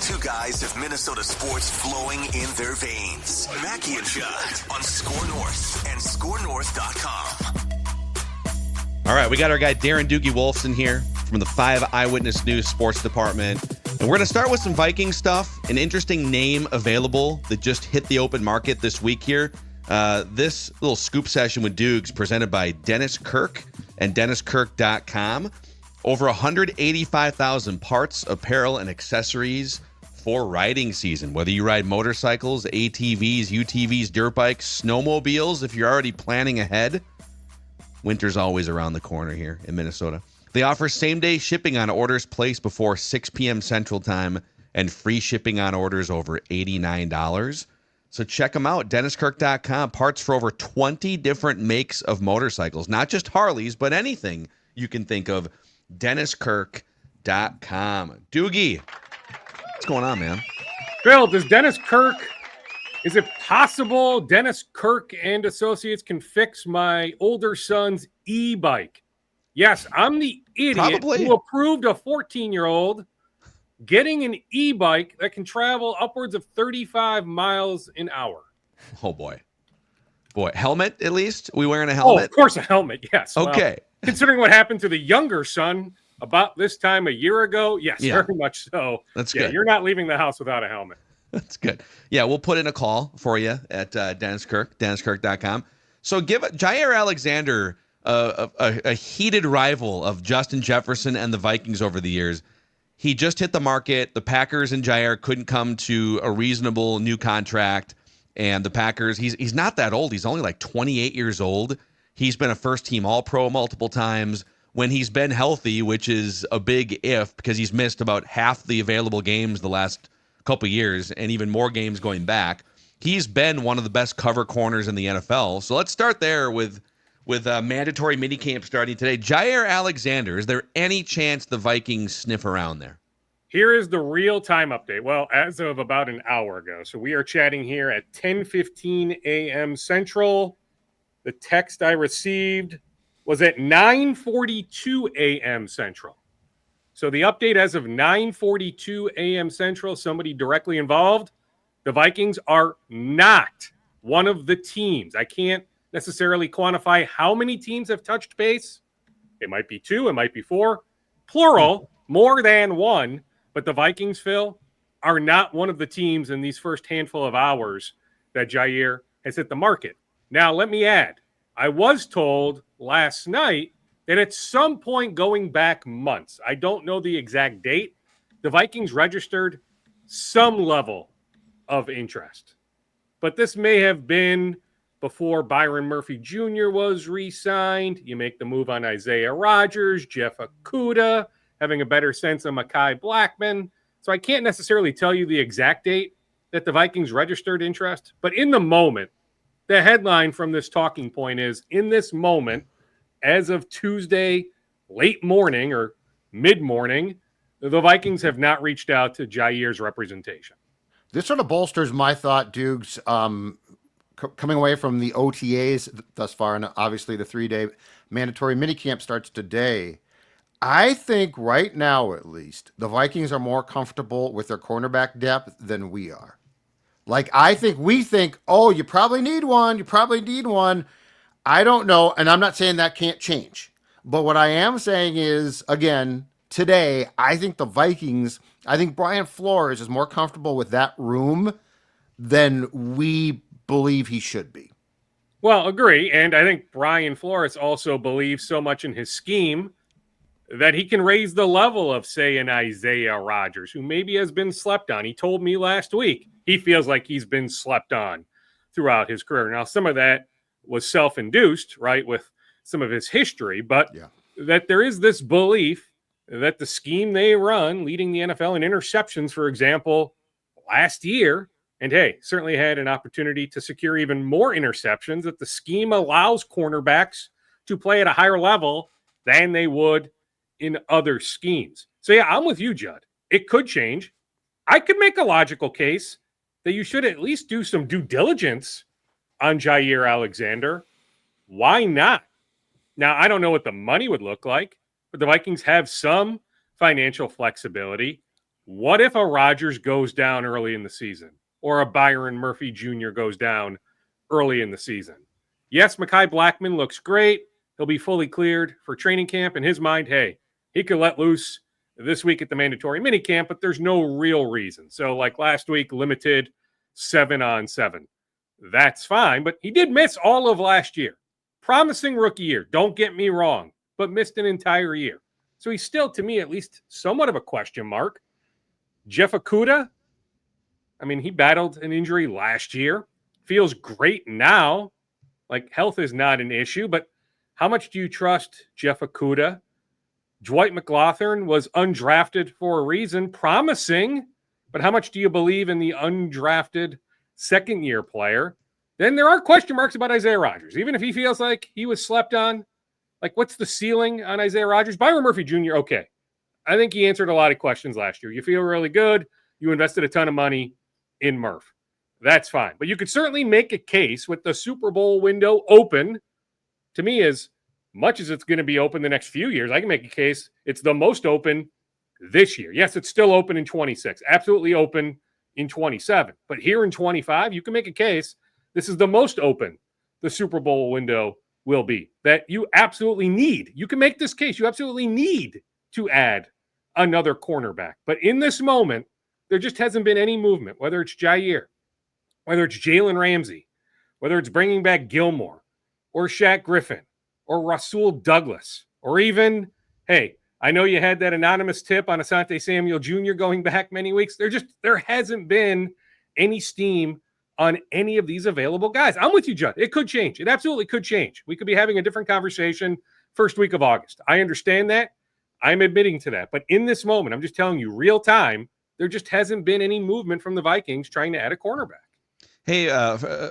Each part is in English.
Two guys have Minnesota sports flowing in their veins. Mackey and Judd on Score North and ScoreNorth.com. All right, we got our guy Darren Doogie Wolfson here from the 5 Eyewitness News Sports Department. And we're going to start with some Viking stuff. An interesting name available that just hit the open market this week here. This little scoop session with Doogs presented by Dennis Kirk and DennisKirk.com. Over 185,000 parts, apparel, and accessories for riding season. Whether you ride motorcycles, ATVs, UTVs, dirt bikes, snowmobiles, if you're already planning ahead, winter's always around the corner here in Minnesota. They offer same-day shipping on orders placed before 6 p.m. Central Time and free shipping on orders over $89. So check them out, DennisKirk.com. Parts for over 20 different makes of motorcycles, not just Harleys, but anything you can think of. DennisKirk.com. Doogie, what's going on, man? Bill, does Dennis Kirk, is it possible Dennis Kirk and Associates can fix my older son's e-bike? Yes, I'm the idiot who approved a 14-year-old getting an e-bike that can travel upwards of 35 miles an hour. Oh, boy. Helmet, at least? We wearing a helmet? Oh, of course, a helmet, yes. Okay. Well, considering what happened to the younger son about this time a year ago, yes, very much so. That's good. You're not leaving the house without a helmet. That's good. Yeah, we'll put in a call for you at Dennis Kirk, DennisKirk.com. So give Jaire Alexander a heated rival of Justin Jefferson and the Vikings over the years. He just hit the market. The Packers and Jaire couldn't come to a reasonable new contract. And the Packers, he's not that old. He's only like 28 years old. He's been a first-team All-Pro multiple times. When he's been healthy, which is a big if because he's missed about half the available games the last couple years and even more games going back, he's been one of the best cover corners in the NFL. So let's start there with mandatory minicamp starting today. Jaire Alexander, is there any chance the Vikings sniff around there? Here is the real-time update. Well, as of about an hour ago. So we are chatting here at 10:15 a.m. Central. The text I received was at 9:42 a.m. Central. So the update as of 9:42 a.m. Central, somebody directly involved, the Vikings are not one of the teams. I can't necessarily quantify how many teams have touched base. It might be 2, it might be 4. Plural, more than 1. But the Vikings, Phil, are not one of the teams in these first handful of hours that Jaire has hit the market. Now, let me add, I was told last night that at some point going back months, I don't know the exact date, the Vikings registered some level of interest. But this may have been before Byron Murphy Jr. was re-signed. You make the move on Isaiah Rodgers, Jeff Okudah, having a better sense of Mekhi Blackman. So I can't necessarily tell you the exact date that the Vikings registered interest. But in the moment, the headline from this talking point is, in this moment, as of Tuesday, late morning or mid-morning, the Vikings have not reached out to Jaire's representation. This sort of bolsters my thought, Dukes, coming away from the OTAs thus far, and obviously the 3-day mandatory minicamp starts today. I think right now, at least, the Vikings are more comfortable with their cornerback depth than we are. Like, we think, oh, you probably need one. I don't know, and I'm not saying that can't change. But what I am saying is, again, today, I think Brian Flores is more comfortable with that room than we believe he should be. Well, agree. And I think Brian Flores also believes so much in his scheme that he can raise the level of, say, an Isaiah Rodgers, who maybe has been slept on. He told me last week he feels like he's been slept on throughout his career. Now, some of that was self-induced, right, with some of his history, but that there is this belief that the scheme they run, leading the NFL in interceptions, for example, last year, and hey, certainly had an opportunity to secure even more interceptions, that the scheme allows cornerbacks to play at a higher level than they would in other schemes. So yeah, I'm with you, Judd. It could change. I could make a logical case that you should at least do some due diligence on Jaire Alexander. Why not? Now, I don't know what the money would look like, but the Vikings have some financial flexibility. What if a Rodgers goes down early in the season or a Byron Murphy Jr. goes down early in the season? Yes, Mekhi Blackmon looks great. He'll be fully cleared for training camp. In his mind, hey, he could let loose this week at the mandatory minicamp, but there's no real reason. So like last week, limited 7-on-7. That's fine, but he did miss all of last year. Promising rookie year, don't get me wrong, but missed an entire year. So he's still, to me, at least somewhat of a question mark. Jeff Okudah, I mean, he battled an injury last year. Feels great now. Like, health is not an issue, but how much do you trust Jeff Okudah? Dwight McLaughlin was undrafted for a reason, promising, but how much do you believe in the undrafted second-year player? Then there are question marks about Isaiah Rodgers. Even if he feels like he was slept on, like, what's the ceiling on Isaiah Rodgers? Byron Murphy Jr., okay. I think he answered a lot of questions last year. You feel really good. You invested a ton of money in Murph. That's fine. But you could certainly make a case with the Super Bowl window open. To me, as much as it's going to be open the next few years, I can make a case it's the most open this year. Yes, it's still open in 26. Absolutely open in 27. But here in 25, you can make a case this is the most open the Super Bowl window will be. That you absolutely need. You can make this case. You absolutely need to add another cornerback. But in this moment, there just hasn't been any movement, whether it's Jaire, whether it's Jalen Ramsey, whether it's bringing back Gilmore or Shaq Griffin or Rasul Douglas, or even, hey, I know you had that anonymous tip on Asante Samuel Jr. going back many weeks. There hasn't been any steam on any of these available guys. I'm with you, Judd. It could change. It absolutely could change. We could be having a different conversation first week of August. I understand that. I'm admitting to that. But in this moment, I'm just telling you, real time, there just hasn't been any movement from the Vikings trying to add a cornerback. Hey,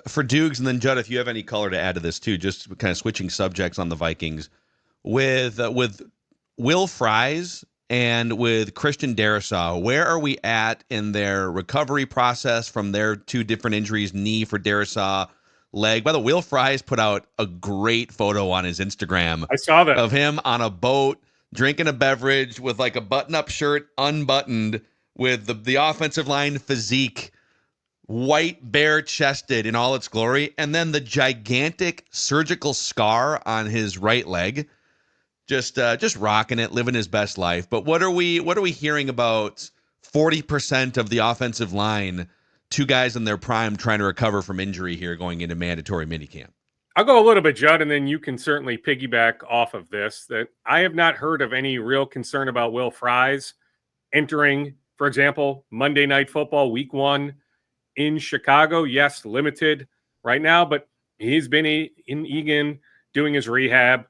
for Dukes, and then Judd, if you have any color to add to this too, just kind of switching subjects on the Vikings with Will Fries and with Christian Darrisaw, where are we at in their recovery process from their two different injuries, knee for Darrisaw, leg? By the way, Will Fries put out a great photo on his Instagram. I saw that. Of him on a boat, drinking a beverage with like a button-up shirt unbuttoned with the offensive line physique, white, bare-chested in all its glory, and then the gigantic surgical scar on his right leg. Just rocking it, living his best life. But what are we hearing about 40% of the offensive line, two guys in their prime trying to recover from injury here going into mandatory minicamp? I'll go a little bit, Judd, and then you can certainly piggyback off of this. That I have not heard of any real concern about Will Fries entering, for example, Monday Night Football Week 1 in Chicago. Yes, limited right now, but he's been in Egan doing his rehab.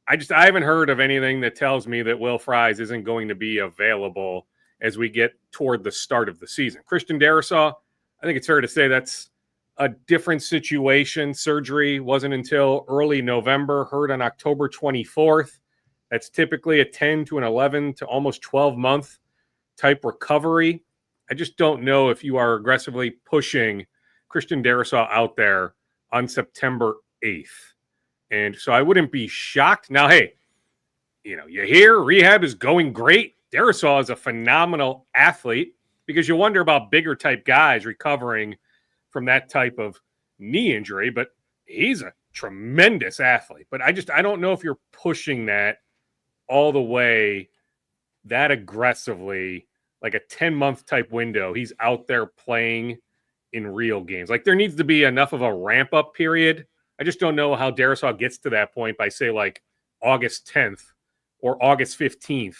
I haven't heard of anything that tells me that Will Fries isn't going to be available as we get toward the start of the season. Christian Darrisaw, I think it's fair to say that's a different situation. Surgery wasn't until early November, heard on October 24th. That's typically a 10 to an 11 to almost 12-month type recovery. I just don't know if you are aggressively pushing Christian Darrisaw out there on September 8th. And so I wouldn't be shocked. Now, hey, you hear rehab is going great. Darrisaw is a phenomenal athlete because you wonder about bigger type guys recovering from that type of knee injury, but he's a tremendous athlete. But I don't know if you're pushing that all the way that aggressively, like a 10-month type window. He's out there playing in real games. Like there needs to be enough of a ramp up period. I just don't know how Darrisaw gets to that point by, say, like August 10th or August 15th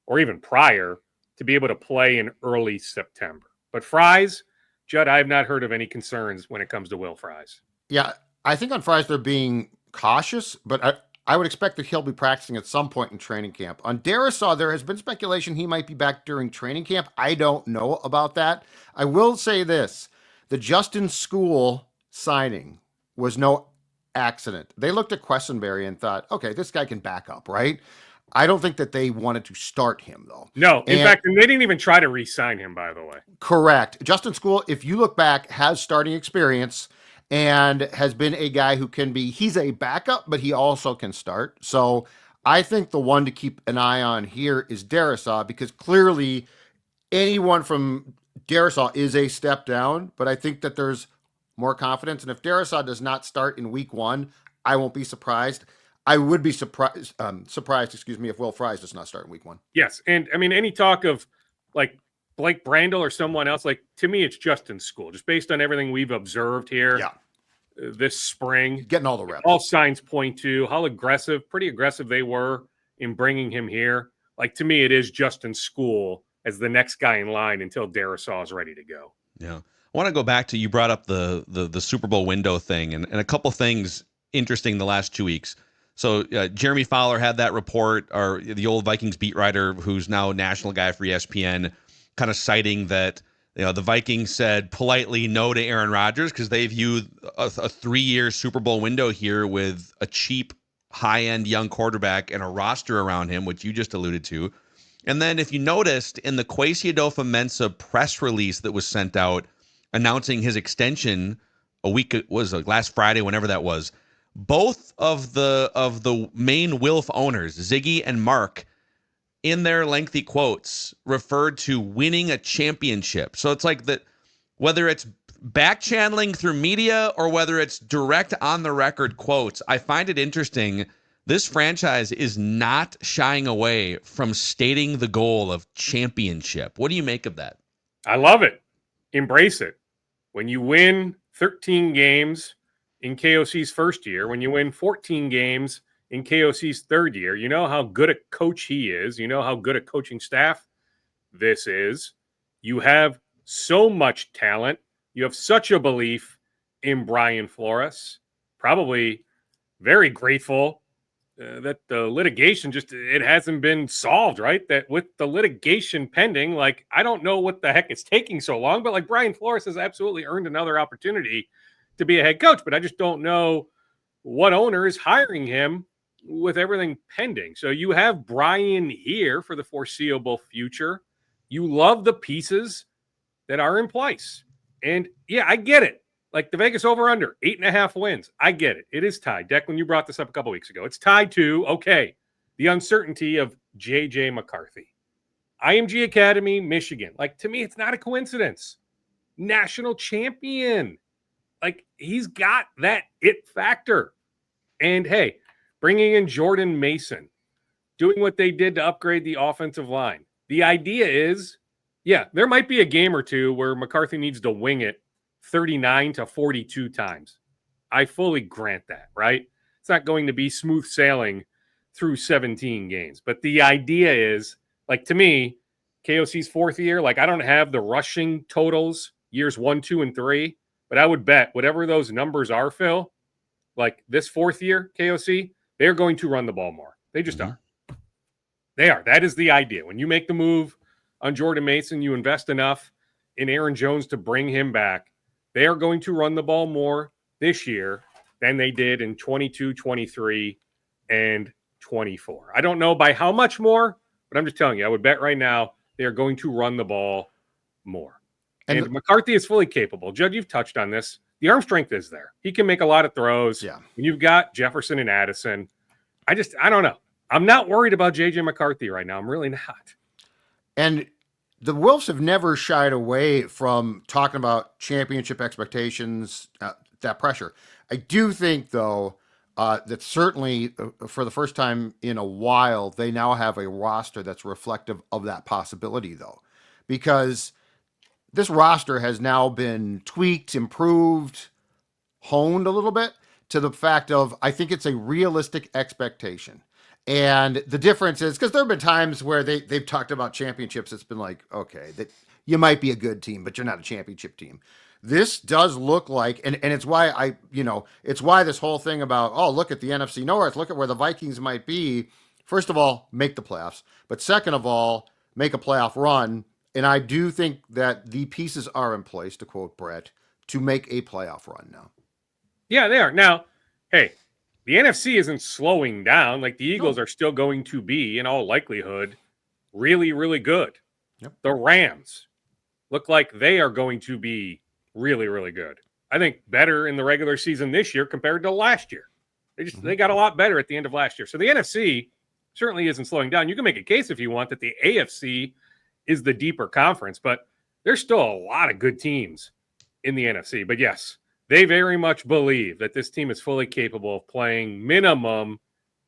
or even prior to be able to play in early September. But Fries, Judd, I have not heard of any concerns when it comes to Will Fries. Yeah, I think on Fries they're being cautious, but I would expect that he'll be practicing at some point in training camp. On Darrisaw, there has been speculation he might be back during training camp. I don't know about that. I will say this. The Justin School signing was no accident. They looked at Quessenberry and thought, okay, this guy can back up, right? I don't think that they wanted to start him, though. No, in fact, they didn't even try to re-sign him, by the way. Correct. Justin School, if you look back, has starting experience and has been a guy who can be, he's a backup, but he also can start. So I think the one to keep an eye on here is Darrisaw, because clearly anyone from Darisaw is a step down, but I think that there's more confidence. And if Darisaw does not start in week 1, I won't be surprised. I would be surprised, if Will Fries does not start in week 1. Yes. And I mean, any talk of like Blake Brandel or someone else, like to me, it's just in school, just based on everything we've observed here this spring. Getting all the reps. All signs point to how pretty aggressive they were in bringing him here. Like to me, it is Justin School as the next guy in line until Darisaw is ready to go. Yeah. I want to go back to, you brought up the Super Bowl window thing and a couple things interesting the last 2 weeks. So Jeremy Fowler had that report, or the old Vikings beat writer who's now national guy for ESPN, kind of citing that the Vikings said politely no to Aaron Rodgers because they view a 3-year Super Bowl window here with a cheap, high-end young quarterback and a roster around him, which you just alluded to. And then if you noticed in the Kwesi Adolfo-Mensah press release that was sent out announcing his extension last Friday, whenever that was, both of the main Wilf owners, Ziggy and Mark, in their lengthy quotes referred to winning a championship. So it's like that, whether it's back channeling through media or whether it's direct on the record quotes, I find it interesting. This franchise is not shying away from stating the goal of championship. What do you make of that? I love it. Embrace it. When you win 13 games in KOC's first year, when you win 14 games in KOC's third year, you know how good a coach he is. You know how good a coaching staff this is. You have so much talent. You have such a belief in Brian Flores. Probably very grateful that the litigation it hasn't been solved, right? That with the litigation pending, like, I don't know what the heck is taking so long, but like Brian Flores has absolutely earned another opportunity to be a head coach, but I just don't know what owner is hiring him with everything pending. So you have Brian here for the foreseeable future. You love the pieces that are in place. And yeah, I get it. Like the Vegas over-under, 8.5 wins. I get it. It is tied. Declan, you brought this up a couple weeks ago. It's tied to, okay, the uncertainty of J.J. McCarthy. IMG Academy, Michigan. Like, to me, it's not a coincidence. National champion. Like, he's got that it factor. And, hey, bringing in Jordan Mason, doing what they did to upgrade the offensive line. The idea is, yeah, there might be a game or two where McCarthy needs to wing it 39 to 42 times. I fully grant that, right? It's not going to be smooth sailing through 17 games. But the idea is, like, to me, KOC's fourth year, like, I don't have the rushing totals years 1, 2, and 3, but I would bet whatever those numbers are, Phil, like this fourth year, KOC, they're going to run the ball more. They just are. They are. That is the idea. When you make the move on Jordan Mason, you invest enough in Aaron Jones to bring him back. They are going to run the ball more this year than they did in 22, 23, and 24. I don't know by how much more, but I'm just telling you, I would bet right now they are going to run the ball more. And McCarthy is fully capable. Judd, you've touched on this. The arm strength is there. He can make a lot of throws. Yeah. When you've got Jefferson and Addison, I don't know. I'm not worried about J.J. McCarthy right now. I'm really not. And the Wolves have never shied away from talking about championship expectations, that pressure. I do think, though, that certainly for the first time in a while, they now have a roster that's reflective of that possibility, though, because this roster has now been tweaked, improved, honed a little bit to the fact of, I think it's a realistic expectation. And the difference is, because there have been times where they've talked about championships, it's been like, okay, that you might be a good team, but you're not a championship team. This does look like, and it's why it's why this whole thing about, oh, look at the NFC North, look at where the Vikings might be. First of all, make the playoffs. But second of all, make a playoff run. And I do think that the pieces are in place, to quote Brett, to make a playoff run now. Yeah, they are. Now, hey, the NFC isn't slowing down. Like, the Eagles are still going to be, in all likelihood, really, really good. Yep. The Rams look like they are going to be really, really good. I think better in the regular season this year compared to last year. They got a lot better at the end of last year. So the NFC certainly isn't slowing down. You can make a case if you want that the AFC is the deeper conference, but there's still a lot of good teams in the NFC. But yes, they very much believe that this team is fully capable of playing minimum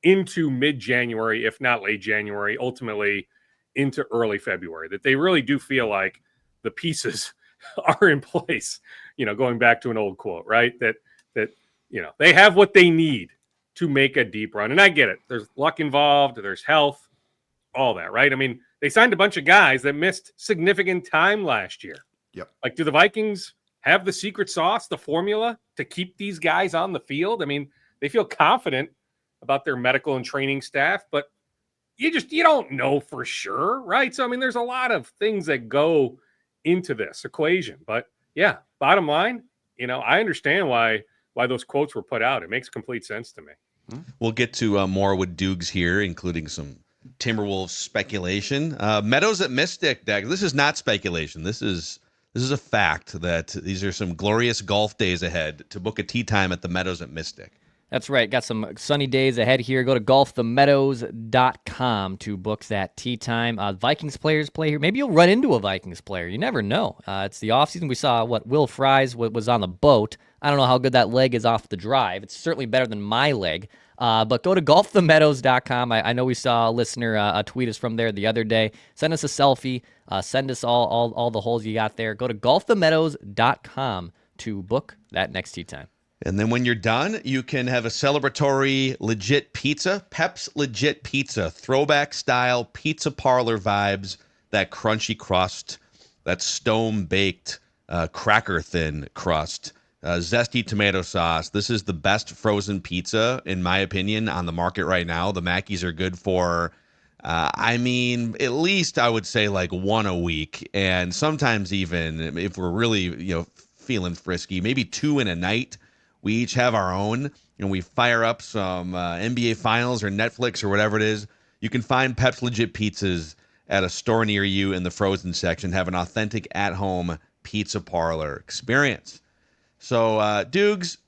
into mid-January, if not late January, ultimately into early February, that they really do feel like the pieces are in place, going back to an old quote, right? That they have what they need to make a deep run. And I get it. There's luck involved. There's health, all that, right? I mean, they signed a bunch of guys that missed significant time last year. Yep. Like, do the Vikings have the secret sauce, the formula to keep these guys on the field? I mean, they feel confident about their medical and training staff, but you don't know for sure, right? So, I mean, there's a lot of things that go into this equation. But yeah, bottom line, I understand why those quotes were put out. It makes complete sense to me. We'll get to more with Doogs here, including some Timberwolves speculation. Meadows at Mystic, Dag. This is not speculation. This is a fact that these are some glorious golf days ahead to book a tee time at the Meadows at Mystic. That's right. Got some sunny days ahead here. Go to golfthemeadows.com to book that tee time. Vikings players play here. Maybe you'll run into a Vikings player. You never know. It's the offseason. We saw Will Fries was on the boat. I don't know how good that leg is off the drive. It's certainly better than my leg. But go to golfthemeadows.com. I know we saw a listener tweet us from there the other day. Send us a selfie. Send us all the holes you got there. Go to golfthemeadows.com to book that next tee time. And then when you're done, you can have a celebratory legit pizza, Pep's Legit Pizza, throwback style pizza parlor vibes, that crunchy crust, that stone-baked cracker thin crust, zesty tomato sauce. This is the best frozen pizza, in my opinion, on the market right now. The Mackeys are good for, at least I would say like one a week. And sometimes even if we're really, feeling frisky, maybe two in a night. We each have our own, and we fire up some NBA Finals or Netflix or whatever it is. You can find Pep's Legit Pizzas at a store near you in the frozen section. Have an authentic at-home pizza parlor experience. So, Doogs,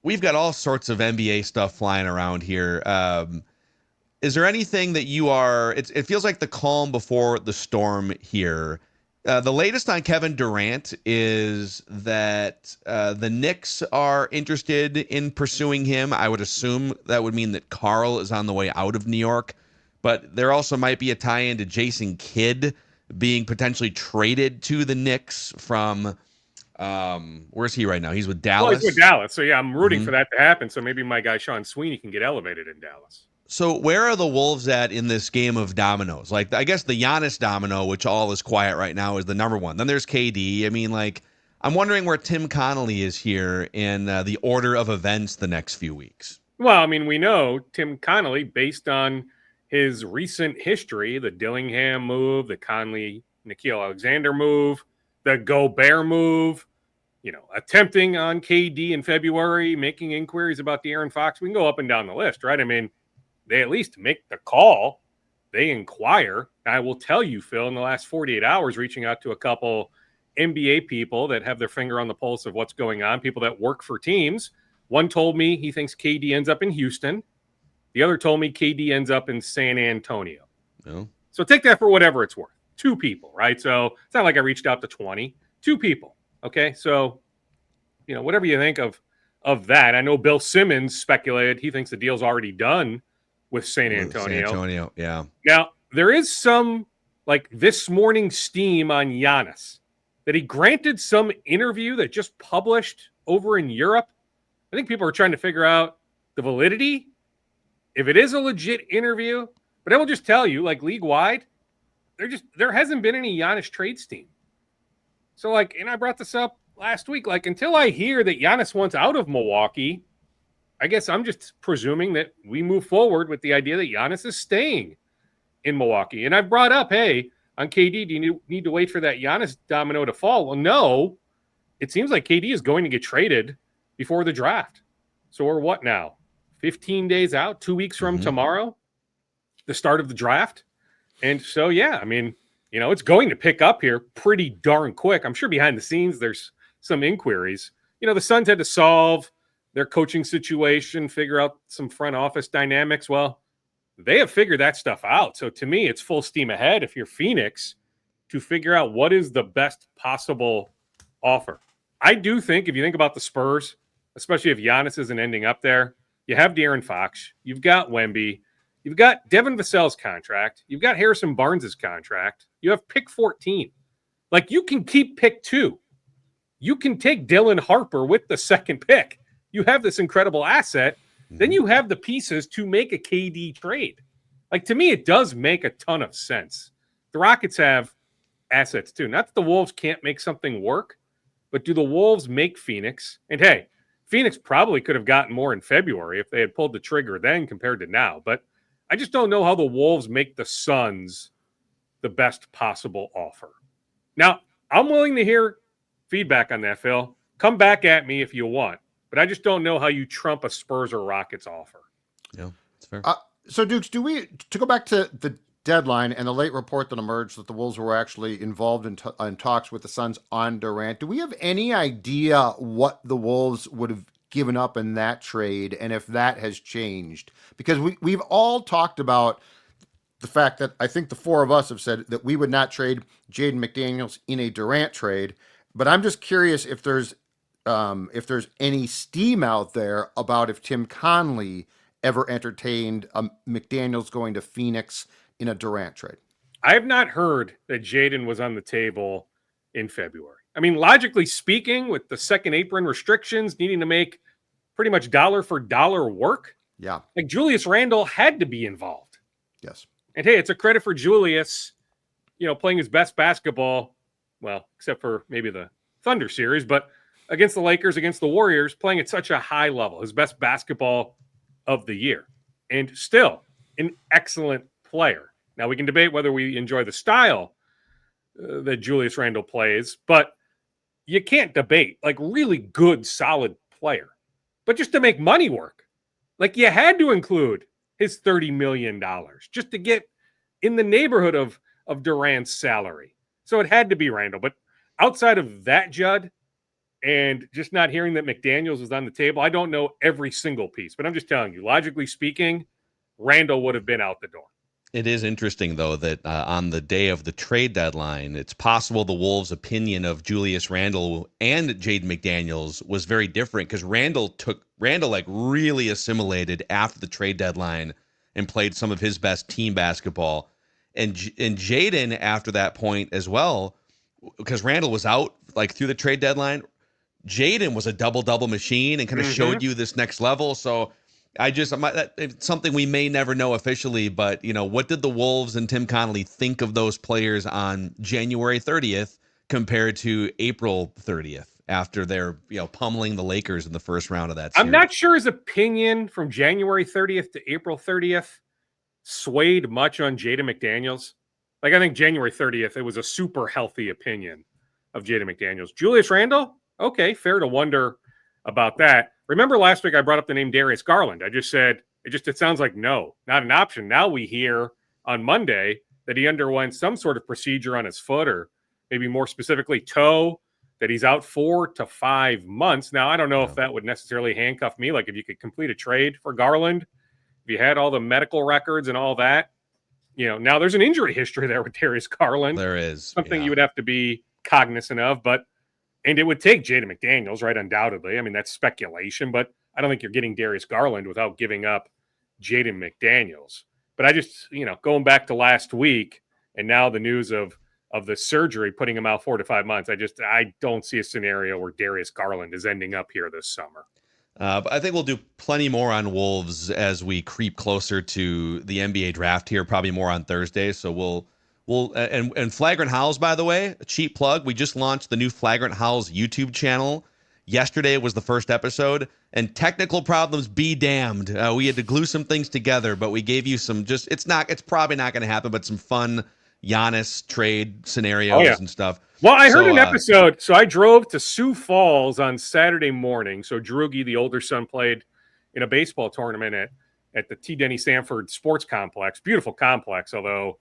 we've got all sorts of NBA stuff flying around here. Is there anything that you are... It feels like the calm before the storm here. The latest on Kevin Durant is that the Knicks are interested in pursuing him. I would assume that would mean that Karl is on the way out of New York. But there also might be a tie-in to Jason Kidd being potentially traded to the Knicks from... where's he right now? He's with Dallas. Well, he's with Dallas. So, yeah, I'm rooting for that to happen. So maybe my guy Sean Sweeney can get elevated in Dallas. So where are the Wolves at in this game of dominoes? Like, I guess the Giannis domino, which all is quiet right now, is the number one. Then there's KD. I'm wondering where Tim Connolly is here in the order of events the next few weeks. Well, we know Tim Connolly, based on his recent history, the Dillingham move, the Jaire Alexander move, the Gobert move, attempting on KD in February, making inquiries about De'Aaron Fox. We can go up and down the list, right? They at least make the call. They inquire. I will tell you, Phil, in the last 48 hours, reaching out to a couple NBA people that have their finger on the pulse of what's going on, people that work for teams. One told me he thinks KD ends up in Houston. The other told me KD ends up in San Antonio. Oh. So take that for whatever it's worth. Two people, right? So it's not like I reached out to 20. Two people, okay? So, whatever you think of that. I know Bill Simmons speculated he thinks the deal's already done with San Antonio. Yeah. Now, there is some, this morning steam on Giannis that he granted some interview that just published over in Europe. I think people are trying to figure out the validity, if it is a legit interview. But I will just tell you, league-wide, there hasn't been any Giannis trade steam. So, and I brought this up last week, until I hear that Giannis wants out of Milwaukee, I guess I'm just presuming that we move forward with the idea that Giannis is staying in Milwaukee. And I've brought up, hey, on KD, do you need to wait for that Giannis domino to fall? Well, no. It seems like KD is going to get traded before the draft. So we're what now? 15 days out, 2 weeks from tomorrow, the start of the draft. And so, yeah, it's going to pick up here pretty darn quick. I'm sure behind the scenes there's some inquiries. The Suns had to solve their coaching situation, figure out some front office dynamics. Well, they have figured that stuff out. So to me, it's full steam ahead. If you're Phoenix, to figure out what is the best possible offer. I do think if you think about the Spurs, especially if Giannis isn't ending up there, you have De'Aaron Fox, you've got Wemby, you've got Devin Vassell's contract, you've got Harrison Barnes' contract, you have pick 14. Like, you can keep pick 2. You can take Dylan Harper with the second pick. You have this incredible asset. Then you have the pieces to make a KD trade. Like, to me, it does make a ton of sense. The Rockets have assets too. Not that the Wolves can't make something work, but do the Wolves make Phoenix? And hey, Phoenix probably could have gotten more in February if they had pulled the trigger then compared to now. But I just don't know how the Wolves make the Suns the best possible offer. Now, I'm willing to hear feedback on that, Phil. Come back at me if you want. But I just don't know how you trump a Spurs or Rockets offer. Yeah, that's fair. So, Dukes, to go back to the deadline and the late report that emerged that the Wolves were actually involved in talks with the Suns on Durant, do we have any idea what the Wolves would have given up in that trade and if that has changed? Because we've all talked about the fact that I think the four of us have said that we would not trade Jaden McDaniels in a Durant trade. But I'm just curious if there's any steam out there about if Tim Conley ever entertained McDaniels going to Phoenix in a Durant trade. I have not heard that Jaden was on the table in February. I mean, logically speaking, with the second apron restrictions needing to make pretty much dollar for dollar work, yeah, like Julius Randle had to be involved. Yes. And hey, it's a credit for Julius, playing his best basketball. Well, except for maybe the Thunder series, but against the Lakers, against the Warriors, playing at such a high level, his best basketball of the year, and still an excellent player. Now, we can debate whether we enjoy the style that Julius Randle plays, but you can't debate, like, really good, solid player. But just to make money work, like, you had to include his $30 million just to get in the neighborhood of Durant's salary. So it had to be Randle. But outside of that, Judd, and just not hearing that McDaniels was on the table, I don't know every single piece. But I'm just telling you, logically speaking, Randle would have been out the door. It is interesting, though, that on the day of the trade deadline, it's possible the Wolves' opinion of Julius Randle and Jaden McDaniels was very different because Randle like really assimilated after the trade deadline and played some of his best team basketball. And Jaden, after that point as well, because Randle was out like through the trade deadline, Jaden was a double-double machine and kind of showed you this next level. So it's something we may never know officially, but what did the Wolves and Tim Connelly think of those players on January 30th compared to April 30th after they're pummeling the Lakers in the first round of that series? I'm not sure his opinion from January 30th to April 30th swayed much on Jaden McDaniels. Like, I think January 30th, it was a super healthy opinion of Jaden McDaniels. Julius Randle, okay, fair to wonder about that. Remember last week I brought up the name Darius Garland. I just said, it sounds like no, not an option. Now we hear on Monday that he underwent some sort of procedure on his foot, or maybe more specifically toe, that he's out 4 to 5 months. Now, I don't know if that would necessarily handcuff me. Like, if you could complete a trade for Garland, if you had all the medical records and all that, now there's an injury history there with Darius Garland. There is. Something you would have to be cognizant of, and it would take Jaden McDaniels, right? Undoubtedly. I mean, that's speculation, but I don't think you're getting Darius Garland without giving up Jaden McDaniels. But I just, going back to last week and now the news of the surgery, putting him out 4 to 5 months, I don't see a scenario where Darius Garland is ending up here this summer. But I think we'll do plenty more on Wolves as we creep closer to the NBA draft here, probably more on Thursday. So we'll and Flagrant Hows, by the way, a cheap plug. We just launched the new Flagrant Hows YouTube channel. Yesterday was the first episode, and technical problems be damned. We had to glue some things together, but we gave you some it's probably not going to happen, but some fun Giannis trade scenarios and stuff. Well, I heard an episode. So I drove to Sioux Falls on Saturday morning. So Doogie, the older son, played in a baseball tournament at the T. Denny Sanford Sports Complex. Beautiful complex, although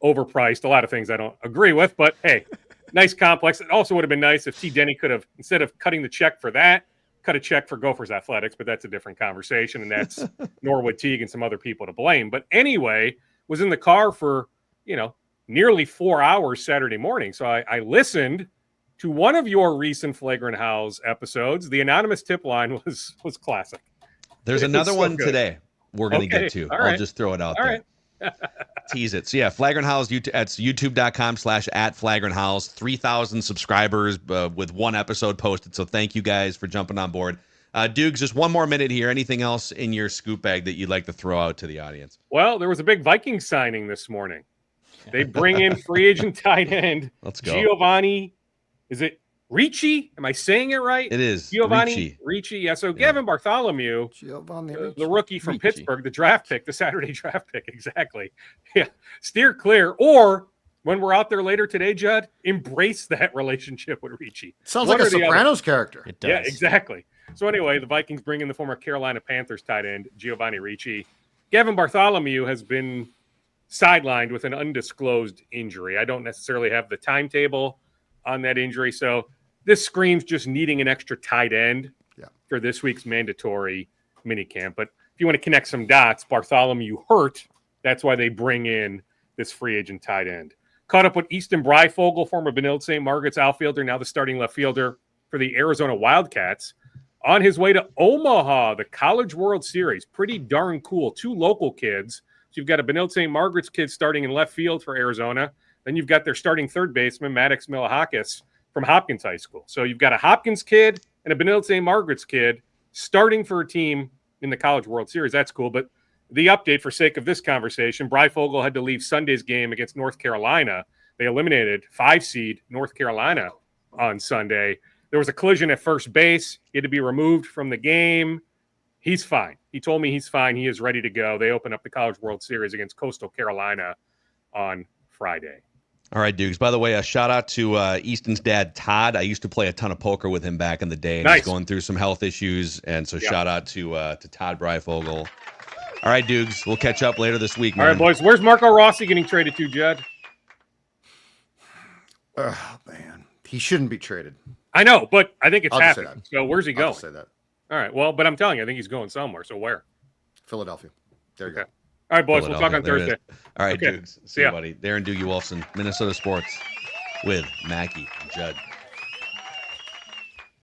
overpriced. A lot of things I don't agree with, but hey, nice complex. It also would have been nice if T. Denny could have, instead of cutting the check for that, cut a check for Gophers Athletics, but that's a different conversation, and that's Norwood Teague and some other people to blame. But anyway, was in the car for, nearly 4 hours Saturday morning. So I listened to one of your recent Flagrant Hows episodes. The anonymous tip line was classic. There's another one today we're going to get to. All I'll right. just throw it out All there. right. Tease it. So yeah, Flagrant Hows, that's youtube.com/@Flagrant Hows. 3,000 subscribers with one episode posted. So thank you guys for jumping on board. Dukes, just one more minute here. Anything else in your scoop bag that you'd like to throw out to the audience? Well, there was a big Vikings signing this morning. They bring in free agent tight end. Let's go. Giovanni. Is it Ricci? Am I saying it right? It is. Giovanni Ricci. Yeah. So Gavin Bartholomew, the rookie from Pittsburgh, the draft pick, the Saturday draft pick. Exactly. Yeah. Steer clear. Or when we're out there later today, Judd, embrace that relationship with Ricci. Sounds like a Sopranos character. It does. Yeah, exactly. So anyway, the Vikings bring in the former Carolina Panthers tight end, Giovanni Ricci. Gavin Bartholomew has been sidelined with an undisclosed injury. I don't necessarily have the timetable on that injury. So this screams just needing an extra tight end for this week's mandatory minicamp. But if you want to connect some dots, Bartholomew hurt. That's why they bring in this free agent tight end. Caught up with Easton Breyfogle, former Benilde St. Margaret's outfielder, now the starting left fielder for the Arizona Wildcats. On his way to Omaha, the College World Series. Pretty darn cool. 2 local kids. So you've got a Benilde St. Margaret's kid starting in left field for Arizona. Then you've got their starting third baseman, Maddox Milahakis, from Hopkins High School. So you've got a Hopkins kid and a Benilde St. Margaret's kid starting for a team in the College World Series. That's cool. But the update, for sake of this conversation, Breyfogle had to leave Sunday's game against North Carolina. They eliminated 5-seed North Carolina on Sunday. There was a collision at first base. He had to be removed from the game. He's fine. He told me he's fine. He is ready to go. They open up the College World Series against Coastal Carolina on Friday. All right, Dukes. By the way, a shout out to Easton's dad, Todd. I used to play a ton of poker with him back in the day, and he's going through some health issues. And so shout out to Todd Breyfogle. All right, Dukes. We'll catch up later this week, man. All right, boys. Where's Marco Rossi getting traded to, Judd? Oh, man. He shouldn't be traded. I know, but I think it's I'll just say happening. So where's he going? I'll just say that. All right. Well, but I'm telling you, I think he's going somewhere. So where? Philadelphia. There you go. All right, boys. We'll talk on There it Thursday. is. All right, Okay. Dukes. See you, buddy. Darren Doogie Wolfson, Minnesota Sports with Mackey and Judd.